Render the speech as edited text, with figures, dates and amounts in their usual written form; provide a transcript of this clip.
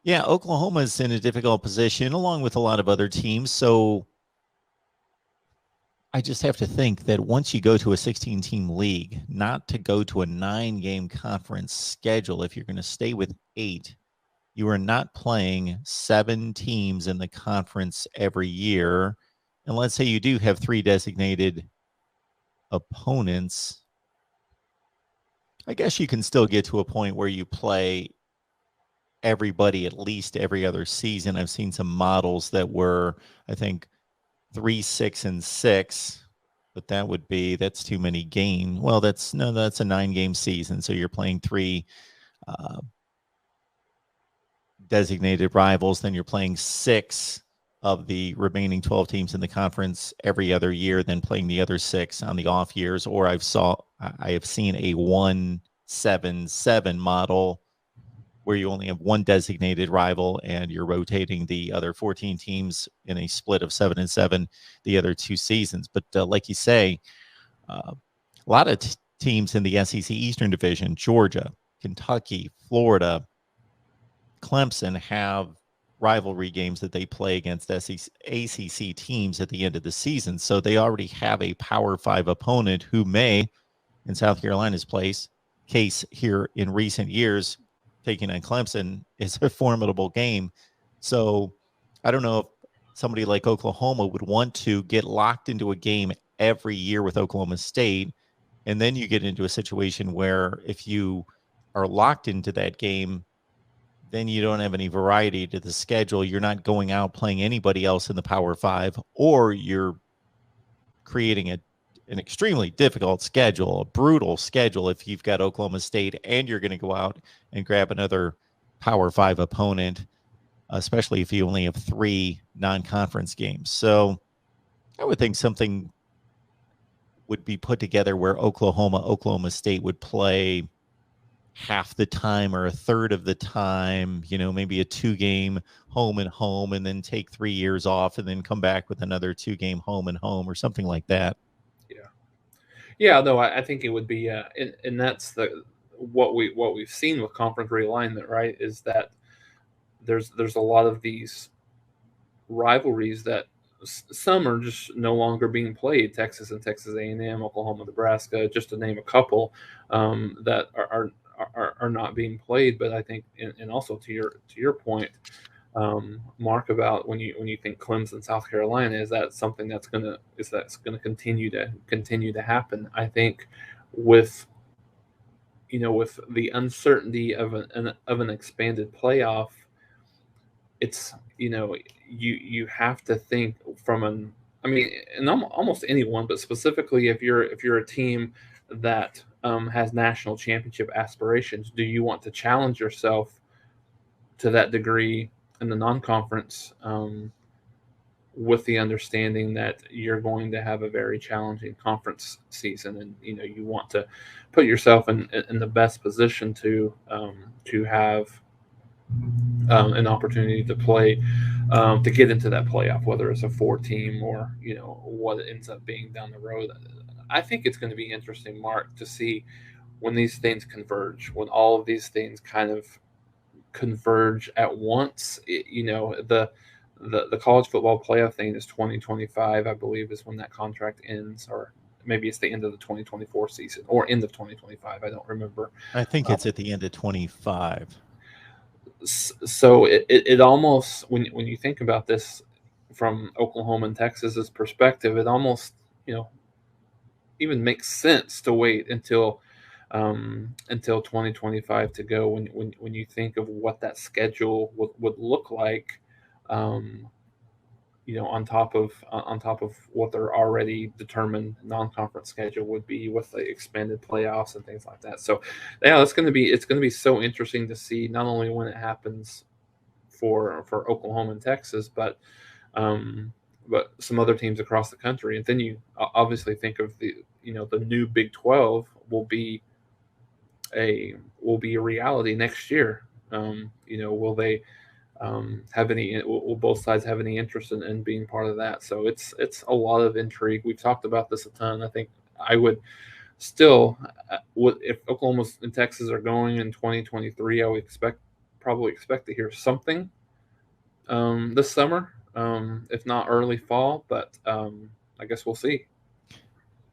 Yeah, Oklahoma's in a difficult position along with a lot of other teams. So I just have to think that once you go to a 16-team league, not to go to a 9-game conference schedule, if you're going to stay with 8, you are not playing 7 teams in the conference every year. And let's say you do have 3 designated opponents. I guess you can still get to a point where you play everybody at least every other season. I've seen some models that were, I think, 3, 6, and 6, but that's too many games. Well, that's a 9-game season, so you're playing 3 uh, designated rivals, then you're playing 6 of the remaining 12 teams in the conference every other year, then playing the other 6 on the off years. Or I have seen a 1-7-7 model where you only have one designated rival and you're rotating the other 14 teams in a split of 7-7 the other 2 seasons. But like you say, a lot of teams in the SEC Eastern Division, Georgia, Kentucky, Florida, Clemson, have rivalry games that they play against ACC teams at the end of the season. So they already have a Power 5 opponent who may, in South Carolina's case here in recent years, taking on Clemson is a formidable game. So I don't know if somebody like Oklahoma would want to get locked into a game every year with Oklahoma State. And then you get into a situation where if you are locked into that game, then you don't have any variety to the schedule. You're not going out playing anybody else in the Power 5, or you're creating an extremely difficult schedule, a brutal schedule if you've got Oklahoma State and you're going to go out and grab another Power 5 opponent, especially if you only have 3 non-conference games. So I would think something would be put together where Oklahoma State would play half the time or a third of the time, maybe a 2-game home and home, and then take 3 years off and then come back with another 2-game home and home or something like that. Yeah, yeah. No, I think it would be, and that's what we've seen with conference realignment, right? Is that there's a lot of these rivalries that some are just no longer being played. Texas and Texas A&M, Oklahoma, Nebraska, just to name a couple, that are not being played. But I think, and also to your point, Mark, about when you think Clemson, South Carolina, is that something that's gonna continue to happen? I think with with the uncertainty of an expanded playoff, it's you have to think from an I mean, and almost anyone, but specifically if you're a team that has national championship aspirations, do you want to challenge yourself to that degree in the non-conference, with the understanding that you're going to have a very challenging conference season, and you want to put yourself in the best position to have an opportunity to play, to get into that playoff, whether it's a 4 team or what it ends up being down the road. I think it's going to be interesting, Mark, to see when these things converge, when all of these things kind of converge at once. The college football playoff thing is 2025, I believe, is when that contract ends, or maybe it's the end of the 2024 season or end of 2025. I don't remember. I think Uh, it's at the end of 25. so it almost, when you think about this from Oklahoma and Texas's perspective, it almost even makes sense to wait until 2025 to go, when you think of what that schedule would look like, um, on top of what their already determined non-conference schedule would be with the expanded playoffs and things like that. So yeah, it's going to be so interesting to see, not only when it happens for Oklahoma and Texas, um, but some other teams across the country. And then you obviously think of the new Big 12 a will be a reality next year. Will they have any? Will both sides have any interest in being part of that? So it's a lot of intrigue. We've talked about this a ton. I think I would still, if Oklahoma and Texas are going in 2023, I would expect probably expect to hear something this summer, if not early fall. But I guess we'll see.